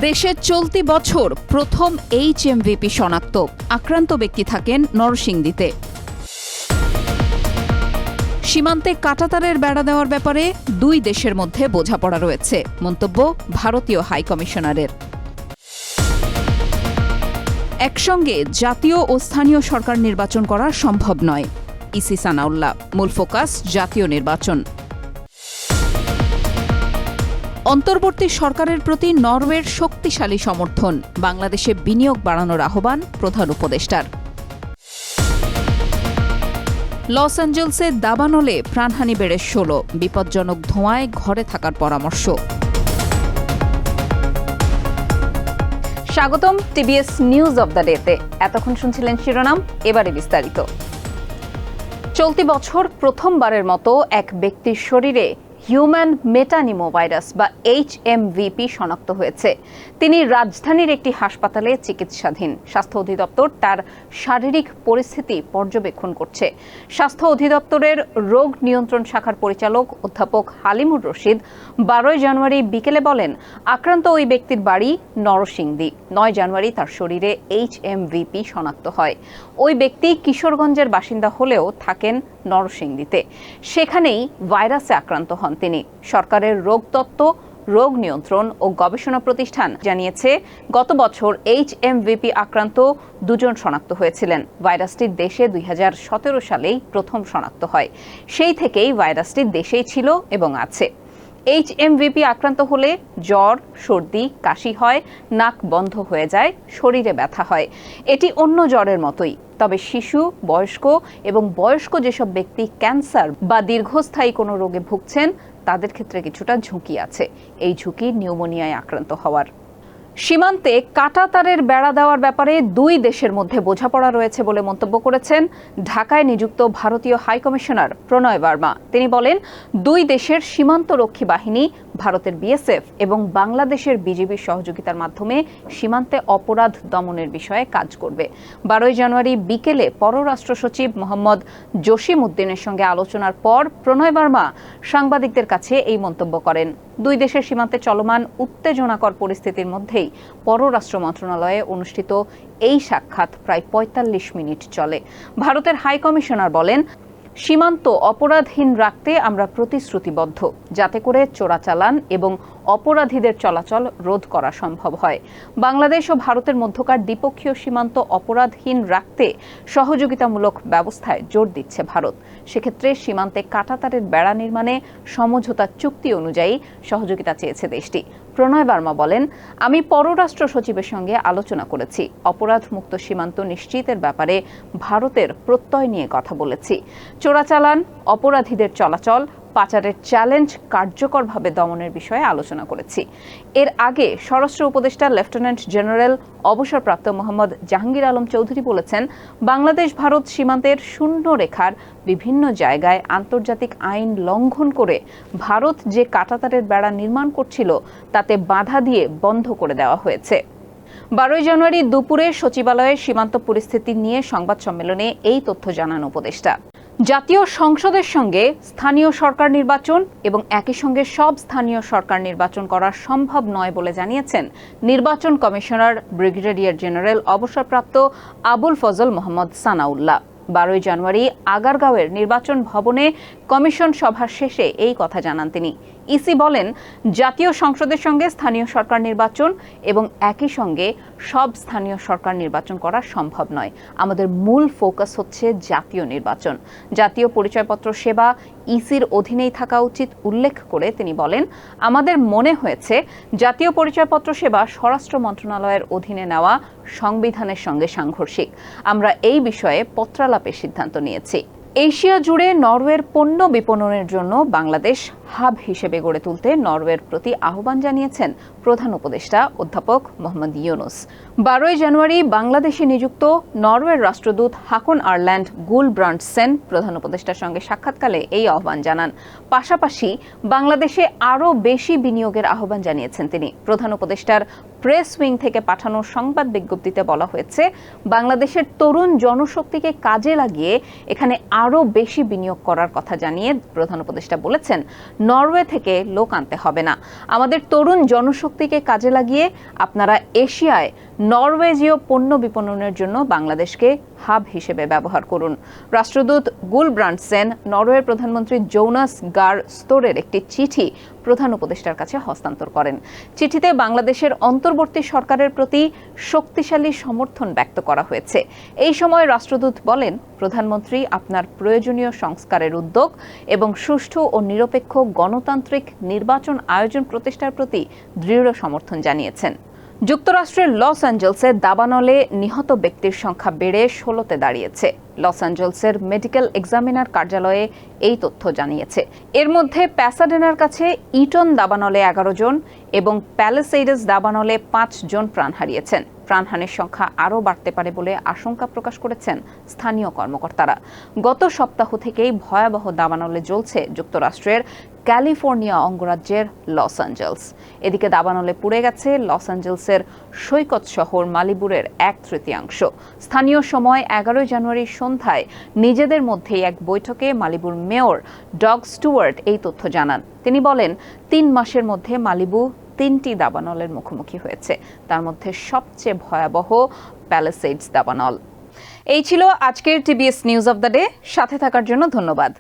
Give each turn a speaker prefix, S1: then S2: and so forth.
S1: দেশে চলতি বছর প্রথম HMVP শনাক্ত, আক্রান্ত ব্যক্তি থাকেন নরসিংদীতে। সীমান্তে কাঁটাতারের বেড়া দেওয়ার ব্যাপারে দুই দেশের মধ্যে বোঝাপড়া রয়েছে, মন্তব্য ভারতীয় হাইকমিশনারের। একসঙ্গে জাতীয় ও স্থানীয় সরকার নির্বাচন করা সম্ভব নয়, ইসি সানাউল্লাহ। মূল ফোকাস জাতীয় নির্বাচন। অন্তর্বর্তী সরকারের প্রতি নরওয়ের শক্তিশালী সমর্থন, বাংলাদেশে বিনিয়োগ বাড়ানোর আহ্বান প্রধান উপদেষ্টার। লস অ্যাঞ্জেলসে দাবানলে প্রাণহানি বেড়ে 16, বিপজ্জনক ধোঁয়ায় ঘরে থাকার পরামর্শ। স্বাগতম টিবিএস নিউজ অব দ্য ডেতে। এতক্ষণ শুনছিলেন শিরোনাম, এবারে বিস্তারিত। চলতি বছর প্রথমবারের মতো এক ব্যক্তির শরীরে হিউম্যান মেটানিমোভাইরাস বা HMVP শনাক্ত হয়েছে। তিনি রাজধানীর একটি হাসপাতালে চিকিৎসাধীন। স্বাস্থ্য অধিদপ্তর তার শারীরিক পরিস্থিতি পর্যবেক্ষণ করছে। স্বাস্থ্য অধিদপ্তরের রোগ নিয়ন্ত্রণ শাখার পরিচালক অধ্যাপক হালিমুর রশিদ 12 জানুয়ারি বিকেলে বলেন, আক্রান্ত ওই ব্যক্তির বাড়ি নরসিংদী। 9 জানুয়ারি তার শরীরে HMVP শনাক্ত হয়। ওই ব্যক্তি কিশোরগঞ্জের বাসিন্দা হলেও থাকেন নরসিংদীতে। সেখানেই ভাইরাসে আক্রান্ত হন তিনি। সরকারের রোগতত্ত্ব, রোগ নিয়ন্ত্রণ ও গবেষণা প্রতিষ্ঠান জানিয়েছে, গত বছর HMVP আক্রান্ত 2 জন শনাক্ত হয়েছিলেন। ভাইরাসটি দেশে 2017 সালেই প্রথম শনাক্ত হয়। সেই থেকেই ভাইরাসটি দেশেই ছিল এবং আছে। HMVP আক্রান্ত হলে জ্বর, সর্দি, কাশি হয়, নাক বন্ধ হয়ে যায়, শরীরে ব্যথা হয়। এটি অন্য জ্বরের মতোই, তবে শিশু, বয়স্ক এবং বয়স্ক যেসব ব্যক্তি ক্যান্সার বা দীর্ঘস্থায়ী কোনো রোগে ভুগছেন তাদের ক্ষেত্রে কিছুটা ঝুঁকি আছে। এই ঝুঁকি নিউমোনিয়ায় আক্রান্ত হওয়ার। সীমান্তে কাঁটাতারের বেড়া দেওয়ার ব্যাপারে দুই দেশের মধ্যে বোঝাপড়া রয়েছে বলে মন্তব্য করেছেন ঢাকায় নিযুক্ত ভারতীয় হাইকমিশনার প্রণয় বার্মা। তিনি বলেন, দুই দেশের সীমান্তরক্ষী বাহিনী, ভারতের BSF এবং বাংলাদেশের বিজিবির সহযোগিতার মাধ্যমে সীমান্তে অপরাধ দমনের বিষয়ে কাজ করবে। 12 জানুয়ারি বিকেলে পররাষ্ট্র সচিব মোহাম্মদ জসিম উদ্দিনের সঙ্গে আলোচনার পর প্রণয় বার্মা সাংবাদিকদের কাছে এই মন্তব্য করেন। দুই দেশের সীমান্তে চলমান উত্তেজনাকর পরিস্থিতির মধ্যেই পররাষ্ট্র মন্ত্রণালয়ে অনুষ্ঠিত এই সাক্ষাৎ প্রায় 45 মিনিট চলে। ভারতের হাইকমিশনার বলেন, সীমান্ত অপরাধহীন রাখতে আমরা প্রতিশ্রুতিবদ্ধ, যাতে করে চোরাচালান এবং অপরাধীদের চলাচল রোধ করা সম্ভব হয়। বাংলাদেশ ও ভারতের মধ্যকার দ্বিপক্ষীয় সীমান্ত অপরাধহীন রাখতে সহযোগিতামূলক ব্যবস্থায় জোর দিচ্ছে ভারত। সেক্ষেত্রে সীমান্তে কাঁটাতারের বেড়া নির্মাণে সমঝোতা চুক্তি অনুযায়ী সহযোগিতা চেয়েছে দেশটি। প্রণয় বার্মা বলেন, আমি পররাষ্ট্র সচিবের সঙ্গে আলোচনা করেছি। অপরাধ মুক্ত সীমান্ত নিশ্চিতের ব্যাপারে ভারতের প্রত্যয় নিয়ে কথা বলেছি। চোরাচালান, অপরাধীদের চলাচল, পাচারের চ্যালেঞ্জ কার্যকরভাবে দমনের বিষয়ে আলোচনা করেছি। এর আগে স্বরাষ্ট্র উপদেষ্টা লেফটেন্যান্ট জেনারেল অবসরপ্রাপ্ত মোহাম্মদ জাহাঙ্গীর আলম চৌধুরী বলেছেন, বাংলাদেশ ভারত সীমান্তের শূন্য রেখার বিভিন্ন জায়গায় আন্তর্জাতিক আইন লঙ্ঘন করে ভারত যে কাঁটাতারের বেড়া নির্মাণ করছিল তাতে বাধা দিয়ে বন্ধ করে দেওয়া হয়েছে। 12 জানুয়ারি দুপুরে সচিবালয়ে সীমান্ত পরিস্থিতি নিয়ে সংবাদ সম্মেলনে এই তথ্য জানান উপদেষ্টা। জাতীয় সংসদের সঙ্গে স্থানীয় সরকার নির্বাচন এবং একই সঙ্গে সব স্থানীয় সরকার নির্বাচন করা সম্ভব নয় বলে জানিয়েছেন নির্বাচন কমিশনার ব্রিগেডিয়ার জেনারেল অবসরপ্রাপ্ত আবুল ফজল মোহাম্মদ সানাউল্লাহ। 12 জানুয়ারি আগারগাঁওয়ের নির্বাচন ভবনে কমিশন সভা শেষে এই কথা জানান তিনি। ইসি বলেন, জাতীয় সংসদের সঙ্গে স্থানীয় সরকার নির্বাচন এবং একই সঙ্গে সব স্থানীয় সরকার নির্বাচন করা সম্ভব নয়। আমাদের মূল ফোকাস হচ্ছে জাতীয় নির্বাচন। জাতীয় পরিচয়পত্র সেবা ইসির অধীনেই থাকা উচিত উল্লেখ করে তিনি বলেন, আমাদের মনে হয়েছে জাতীয় পরিচয়পত্র সেবা স্বরাষ্ট্র মন্ত্রণালয়ের অধীনে নেওয়া সংবিধানের সঙ্গে সাংঘর্ষিক। আমরা এই বিষয়ে পত্রালাপের সিদ্ধান্ত নিয়েছি। এশিয়া জুড়ে নরওয়ের পণ্য বিপণনের জন্য বাংলাদেশ হাব হিসেবে গড়ে তুলতে নরওয়ের প্রতি আহ্বান জানিয়েছেন প্রধান উপদেষ্টা অধ্যাপক মোহাম্মদ ইউনুস। 12 জানুয়ারি বাংলাদেশে নিযুক্ত নরওয়ের রাষ্ট্রদূত হাকন আরল্যান্ড গুলব্রান্ডসেন প্রধান উপদেষ্টার সঙ্গে সাক্ষাৎকালে এই আহ্বান জানান। পাশাপাশি বাংলাদেশে আরও বেশি বিনিয়োগের আহ্বান জানিয়েছেন তিনি। প্রধান উপদেষ্টার প্রেস উইং থেকে পাঠানো সংবাদ বিজ্ঞপ্তিতে বলা হয়েছে, বাংলাদেশের তরুণ জনশক্তিকে কাজে লাগিয়ে এখানে আরও বেশি বিনিয়োগ করার কথা জানিয়ে প্রধান উপদেষ্টা বলেছেন, নরওয়ে থেকে লোক আনতে হবে না, আমাদের তরুণ জনশক্তিকে কাজে লাগিয়ে আপনারা এশিয়ায় নরওয়েজীয় পণ্য বিপণনের জন্য বাংলাদেশকে হাব হিসেবে ব্যবহার করুন। রাষ্ট্রদূত গুলব্রান্ডসেন নরওয়ের প্রধানমন্ত্রী জোনাস গার স্তোরের একটি চিঠি প্রধান উপদেষ্টার কাছে হস্তান্তর করেন। চিঠিতে বাংলাদেশের অন্তর্বর্তী সরকারের প্রতি শক্তিশালী সমর্থন ব্যক্ত করা হয়েছে। এই সময় রাষ্ট্রদূত বলেন, প্রধানমন্ত্রী আপনার প্রয়োজনীয় সংস্কারের উদ্যোগ এবং সুষ্ঠু ও নিরপেক্ষ গণতান্ত্রিক নির্বাচন আয়োজন প্রতিষ্ঠার প্রতি দৃঢ় সমর্থন জানিয়েছেন। যুক্তরাষ্ট্রের লস অ্যাঞ্জেলসে দাবানলে নিহত ব্যক্তির সংখ্যা বেড়ে 16তে দাঁড়িয়েছে। লস অ্যাঞ্জেলসের মেডিকেল এক্সামিনার কার্যালয়ে এই তথ্য জানিয়েছে। এর মধ্যে প্যাসাডেনার কাছে ইটন দাবানলে 11 জন এবং প্যালেসেইডস দাবানলে 5 জন প্রাণ হারিয়েছেন। প্রাণহানির সংখ্যা আরও বাড়তে পারে বলে আশঙ্কা প্রকাশ করেছেন স্থানীয় কর্মকর্তারা। গত সপ্তাহ থেকেই ভয়াবহ দাবানলে জ্বলছে যুক্তরাষ্ট্রের ক্যালিফোর্নিয়া অঙ্গরাজ্যের লস অ্যাঞ্জেলস। এদিকে দাবানলে পুড়ে গেছে লস অ্যাঞ্জেলসের সৈকত শহর মালিবুরের 1/3। স্থানীয় সময় 11 জানুয়ারি সন্ধ্যায় নিজেদের মধ্যেই এক বৈঠকে মালিবুর মেয়র ডগ স্টুয়ার্ট এই তথ্য জানান। তিনি বলেন, 3 মাসের মধ্যে মালিবু 3টি দাবানলের মুখোমুখি হয়েছে, তার মধ্যে সবচেয়ে ভয়াবহ প্যালেসেইডস দাবানল। এই ছিল আজকের TBS news of the day. সাথে থাকার জন্য ধন্যবাদ।